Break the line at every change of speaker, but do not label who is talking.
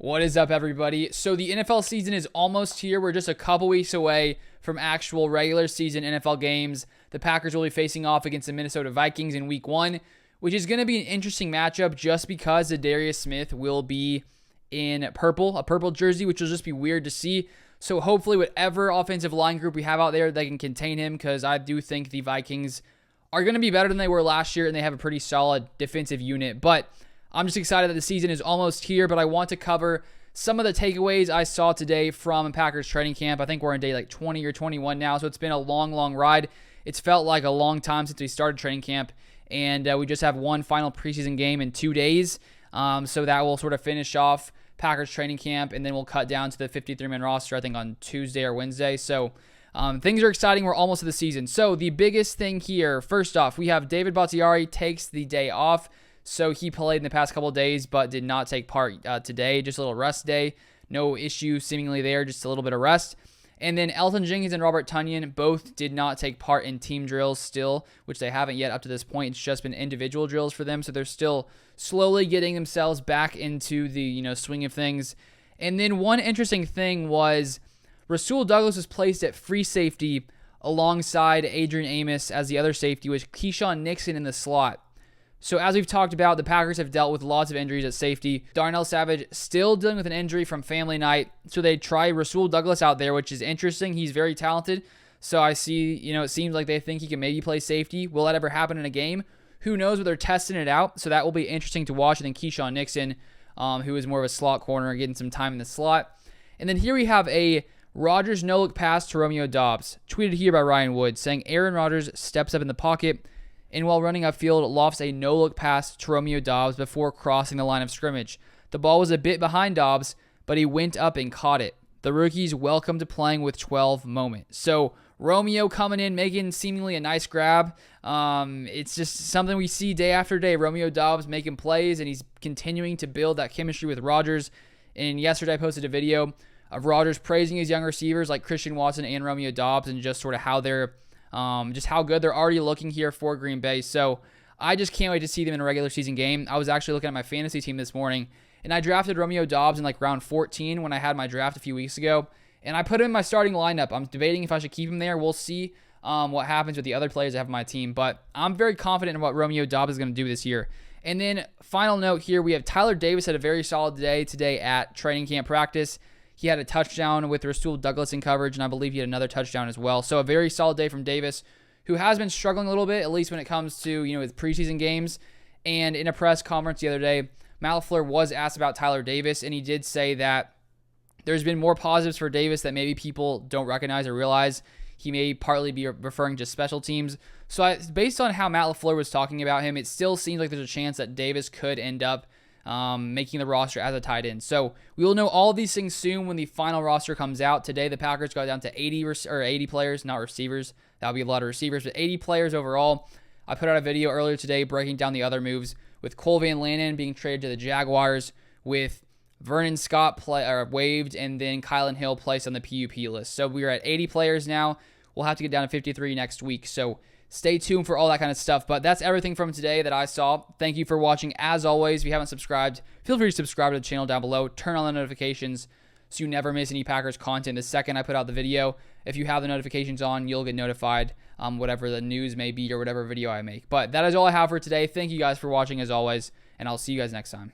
What is up, everybody? So the NFL season is almost here. We're just a couple weeks away from actual regular season NFL games. The Packers will be facing off against the Minnesota Vikings in week 1, which is going to be an interesting matchup just because Zadarius Smith will be in purple, a purple jersey, which will just be weird to see. So hopefully whatever offensive line group we have out there, they can contain him, because I do think the Vikings are going to be better than they were last year, and they have a pretty solid defensive unit. But I'm just excited that the season is almost here, but I want to cover some of the takeaways I saw today from Packers training camp. I think we're on day like 20 or 21 now, so it's been a long ride. It's felt like a long time since we started training camp, and we just have one final preseason game in 2 days. So that will sort of finish off Packers training camp, and then we'll cut down to the 53-man roster, I think, on Tuesday or Wednesday. So things are exciting. We're almost to the season. So the biggest thing here, first off, we have David Bakhtiari takes the day off. So he played in the past couple of days, but did not take part today. Just a little rest day. No issue seemingly there, just a little bit of rest. And then Elton Jenkins and Robert Tonyan both did not take part in team drills still, which they haven't yet up to this point. It's just been individual drills for them, so they're still slowly getting themselves back into the swing of things. And then one interesting thing was Rasul Douglas was placed at free safety alongside Adrian Amos as the other safety, with Keyshawn Nixon in the slot. So as we've talked about, the Packers have dealt with lots of injuries at safety. Darnell Savage still dealing with an injury from family night. So they try Rasul Douglas out there, which is interesting. He's very talented. So I see, it seems like they think he can maybe play safety. Will that ever happen in a game? Who knows, but they're testing it out. So that will be interesting to watch. And then Keyshawn Nixon, who is more of a slot corner, getting some time in the slot. And then here we have a Rodgers no-look pass to Romeo Doubs, tweeted here by Ryan Wood, saying Aaron Rodgers steps up in the pocket, and while running upfield, lofts a no-look pass to Romeo Doubs before crossing the line of scrimmage. The ball was a bit behind Doubs, but he went up and caught it. The rookie's welcome to playing with 12 moment. So Romeo coming in, making seemingly a nice grab. It's just something we see day after day. Romeo Doubs making plays, and he's continuing to build that chemistry with Rodgers. And yesterday I posted a video of Rodgers praising his young receivers like Christian Watson and Romeo Doubs, and just sort of how they're just how good they're already looking here for Green Bay. So I just can't wait to see them in a regular season game. I was actually looking at my fantasy team this morning, and I drafted Romeo Doubs in like round 14 when I had my draft a few weeks ago, and I put him in my starting lineup. I'm debating if I should keep him there. We'll see what happens with the other players I have on my team, but I'm very confident in what Romeo Doubs is going to do this year. And then final note here, we have Tyler Davis had a very solid day today at training camp practice. He had a touchdown with Rasul Douglas in coverage, and I believe he had another touchdown as well. So a very solid day from Davis, who has been struggling a little bit, at least when it comes to his preseason games. And in a press conference the other day, Matt LaFleur was asked about Tyler Davis, and he did say that there's been more positives for Davis that maybe people don't recognize or realize. He may partly be referring to special teams. So based on how Matt LaFleur was talking about him, it still seems like there's a chance that Davis could end up making the roster as a tight end. So we will know all of these things soon when the final roster comes out. Today, the Packers got down to 80 players, not receivers. That would be a lot of receivers, but 80 players overall. I put out a video earlier today breaking down the other moves, with Cole Van Lannon being traded to the Jaguars, with Vernon Scott waived, and then Kylan Hill placed on the PUP list. So we are at 80 players now. We'll have to get down to 53 next week. So stay tuned for all that kind of stuff. But that's everything from today that I saw. Thank you for watching. As always, if you haven't subscribed, feel free to subscribe to the channel down below. Turn on the notifications so you never miss any Packers content. The second I put out the video, if you have the notifications on, you'll get notified whatever the news may be or whatever video I make. But that is all I have for today. Thank you guys for watching as always, and I'll see you guys next time.